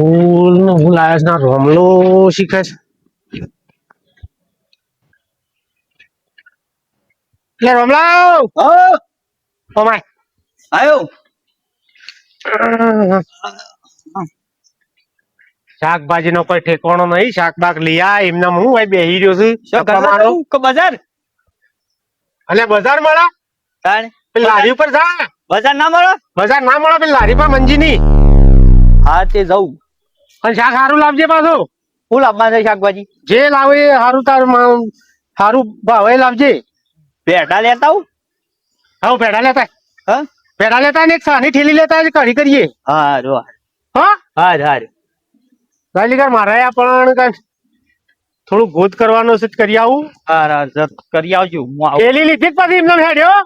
ફૂલ નો હું લાયા છે રોમલો શીખે છે લે રોમલાવ ઓ માય આયો શાકભાજી નો કોઈ ઠેકાણો નહીં શાકબાગ લઈ આ એમને હું ભાઈ બેહી રહ્યો છું શું કરવા જવું કે બજાર અને બજાર મળે તાણ પેલી લારી ઉપર જા બજાર ના મળે બજાર ના મળે પેલી લારી પર મંજી ની હા તે જવું અને શાક સારું લાવજે પાછું ફૂલ આપવા છે શાકભાજી જે લાવે એ સારું સારું ભાવે લાવજે પેટા લેતા આવું હા પેડા લેતા હા પેડા લેતા ને એક સાની ઠેલી લેતા કઢી કરીએ હારું હા હારું ગાલી કર મારે પણ કઈ થોડું ગોત કરવાનો છે કરી આવું હારું કરી આવજો હું આવું ઠેલી લીધી જ પછી એમને હેડ્યો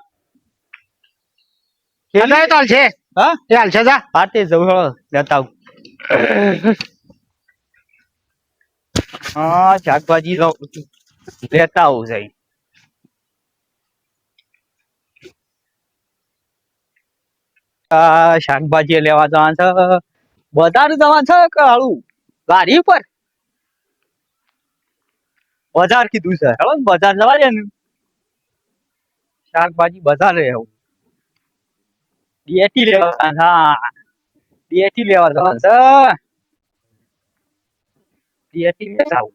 ઠેલા ચાલ છે હા એ હાલ છે જા હા તે જવું લેતા આવું હા શાકભાજી લેતા આવું છે શાકભાજી લેવા જવાનું છે બજાર જવાનું છે કે હાલું ગાડી ઉપર બજાર કીધું છે હેલો બજાર જવા દે ને શાકભાજી બજાર રહેવું ડેટી લેવા હા ડેટી લેવા જવાનું છે ડેટી લેતા આવું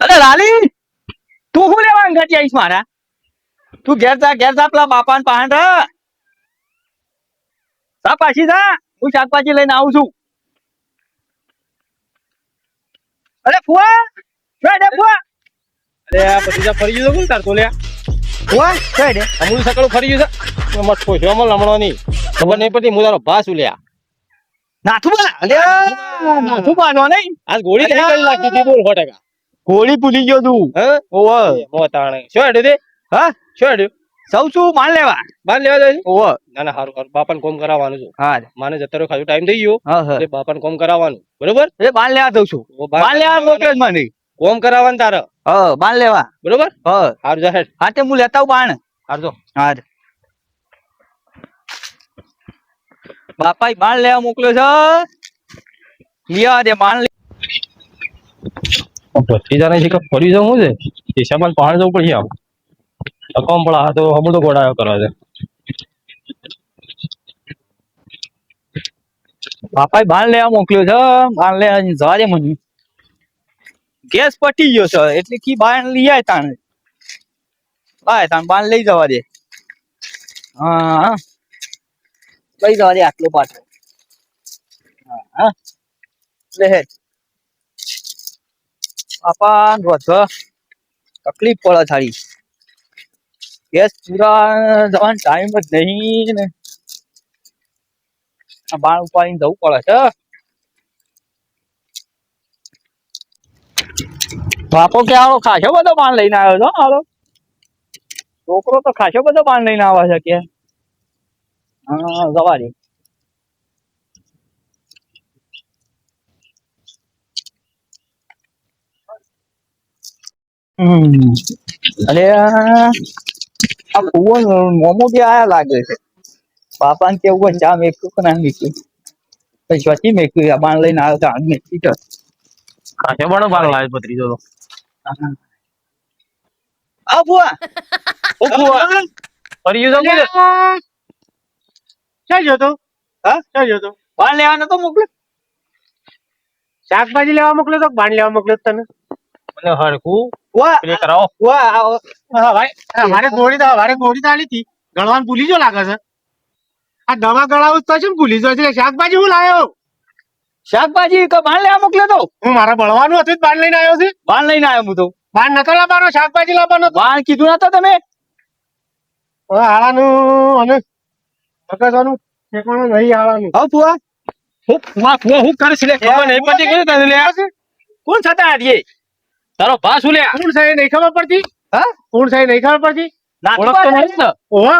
અરે લાલી તું શું લેવા અંગાતી આવીશ મારા તું ઘેર જા પેલા બાપા ને પાહણ જા પાછી જા હું શાકભાજી લઈને આવું છું અરે ફુવા ફુવા અરે પછી ફરી ગયો કોણ તાર તો લ્યા ફુવા કઈ દે અમુલ સકળું ફરી ગયું છે મત ખોશવામાં લમણો નહીં ખબર નહીં પડતી હું તારો ભાસ લ્યા નાથું બોલા અરે નાથું પાડવા નહીં આજ ગોળી કઈ કરી લાગતી હતી બોલ 100%. ગોળી ભૂલી ગયો તું હે ઓવ મોતાણે શું હેડ્યું તે હા શું હેડ્યું સૌ શું માલ લેવા બાર લેવા જાય ઓવ ના ના હારું બાપાને કોમ કરાવવાનું છે હા માને જતરો ખાલી ટાઈમ થઈ ગયો હા હા એટલે બાપાને કોમ કરાવવાનું બરોબર એ માલ લેવા દઉં છું માલ લેવા મોકલે જ મને કોમ કરાવવાનું તારે હા માલ લેવા બરોબર હા હારું જા હેડ હા તે હું લેતા આવું બાણ હાર જો હા બાપા માલ લેવા મોકલ્યો છે લિયા દે માલ પછી જાણે છે કે ફરી જવું છે હિસાબમાં પહાડ જવું પડશે આમ કોમ પડા તો હબડો ગોડાયો કરે છે બાપા બાણ લેવા મોકલ્યો છે બાણ લેવા જવા દે મને ગેસ પટી ગયો છે એટલે કી બાણ લઈ આય તાણ બાણ લઈ જવા દે હા લઈ જવા દે આટલો પાછો હા લે હે બાપા વધો તકલીફ પડે થાળી ગેસ પૂરા જવાનો ટાઈમ જ નહીં ને આ બાણ ઉપાડીને જવું પડે છે બાપો કે આવો ખાસો બધો બાણ લઈને આવ્યો છો હાલો છોકરો તો ખાસો બધો બાણ લઈને આવે છે કે હા જવા દે અરે આ કુવો મોમો બી આયા લાગે છે બાપા ને કેવું ચા મેક્યું કે ના મેક્યું પછી સ્વચી મેક્યું આ બાણ લઈને આવ્યો તો આગ મેકી તો ખાસે બડો બાર લાવે પત્રીજો તો આ બુઆ ઓ બુઆ ફરી ગયો છે ક્યાં ગયો તો હા ક્યાં ગયો તો બાણ લેવા નતો મોકલ્યો શાકભાજી લેવા મોકલ્યો તો બાણ લેવા મોકલ્યો તને મને હરખું બુઆ પ્લે કરાવો બુઆ હા ભાઈ મારે ગોળી તાળી હતી ગળવાનું ભૂલી જો લાગે છે આ દવા ગળાવું તો છે ભૂલી જાય છે શાકભાજી હું લાવ્યો શાકભાજી કે બાણ લેવા મોકલ્યો તો હું મારે બળવાનું હતું બાણ લઈને આવ્યો છે બાણ લઈને આવ્યો હું તો બાણ નતો લાવવાનો શાકભાજી લાવવાનો બાણ કીધું નતો તમે હાળાનું અને મગજવાનું ઠેકાણું નહીં હાળાનું હા બુઆ હું કરીશ લે ખબર નહીં પડતી કઈ તને લે કોણ થતા આરીએ તારો ભાસ હું લે કોણ છે નહીં ખબર પડતી હા કોણ છે નહીં ખબર પડતી ઓળખતો નહીં ને ઓહો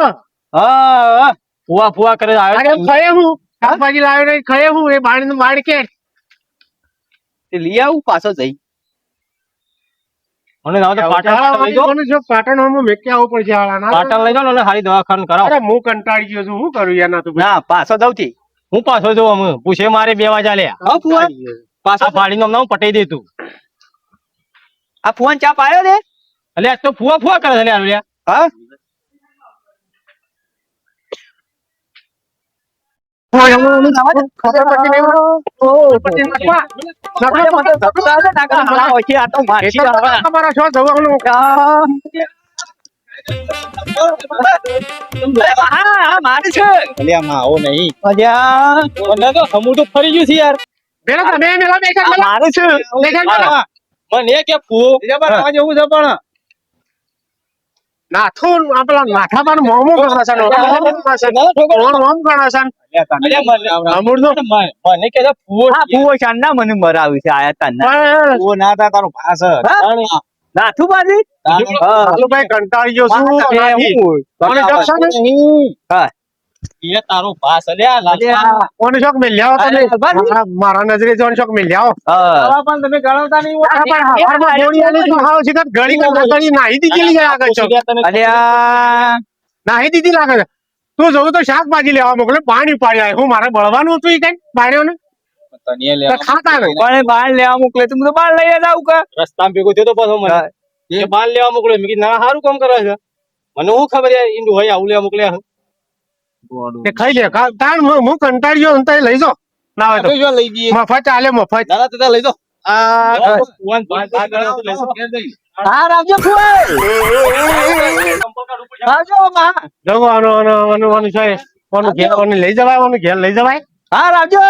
હા ફુવા ફુવા કરે આવ્યો ખાય હું શાકભાજી લાવ્યો નહીં ખાય હું એ બાણ કે તે લઈ આવું પાછો જઈ મને લાવો તો પાટણ લઈ જાઓ મને જો પાટણ હમું મેકે આવું પડશે હાળાના પાટણ લઈ જાઓ ને હારી દવાખાને કરાવો અરે હું કંટાળી ગયો છું શું કરું યાર ના તું ના પાછો જાઉં થી હું પાછો જો અમે પૂછે મારે 2 વાગ્યા લ્યા હા ફુવા પાછા ભાડીનો નામ પટાઈ દે તું આ ફોન ચા પાયો રે એટલે આજ તો ફુવા ફુવા કરે છે લ્યા લ્યા હા ખબર પડતી નહીં હોય. પછી નાખવા. તમારા શું જવાનું? અલ્યા માવો નહીં અલ્યા મને તો હમું તો ફરી ગયું છે યાર પેલા તમે મેલા બેઠા આ મારું છે બેઠા મેલા. મને કે ફુવો જેવું છે પણ નાથું આપણા નાથામાં મોમો ગણે છે ને. મોમ ગણે છે ને. અમૂળનો. મને કે ફુવો આ ફુવો ચાંદા મને મરાવ્યું છે આયા તાના પણ ઓ ના તા તારો ભાસ જ. નાથું બાજી લાલુભાઈ કંટાળી ગયો છું. કોને જપશો ને? એ તારો ભાસ અલ્યા લાલપા કોને શોખ મેલ્યા હો તમે? મારા નજરે જોન શોખ મેલ્યા હો. પણ તમે ગણાવતા નહીં આ પણ હવારમાં ગોળી આલી તો હાવ સીધા ગળી કરતા ગળી નાહી દીધી જાય આગળ છો. અલ્યા નાહી દીધી લાગે છે. તું જવું તો શાકભાજી લેવા મોકલે પાણી પાડી આવે. હું મારે બળવાનું હતું એ કઈ પાડ્યો ને તને લે તો ખાતા નહીં. પણ બાર લેવા મોકલે તું તો બાર લઈ જાવ કે રસ્તામાં ભેગો થયો તો પાછો મને એ બાલ લેવા મોકલ્યો મેં કીધું ના સારું કામ કરે છે મને હું ખબર યાર ઈંડું હોય આવું લેવા મોકલ્યા તે ખાઈ લે તાણ હું કંટાળી ગયો ને તઈ લઈ જાઓ. ના હોય તો લઈ જઈએ મફત ચાલે મફત. દાદા તે લઈ જાઓ આ ફુવાન ભાત ભાત ગળ્યો તો લેશો. હા રાવજો ફુવાઈ આવજો માં જવો આનો છે. કોનું ઘેર કોને લઈ જવાય? કોનું ઘેર લઈ જવાય? હા રાવજો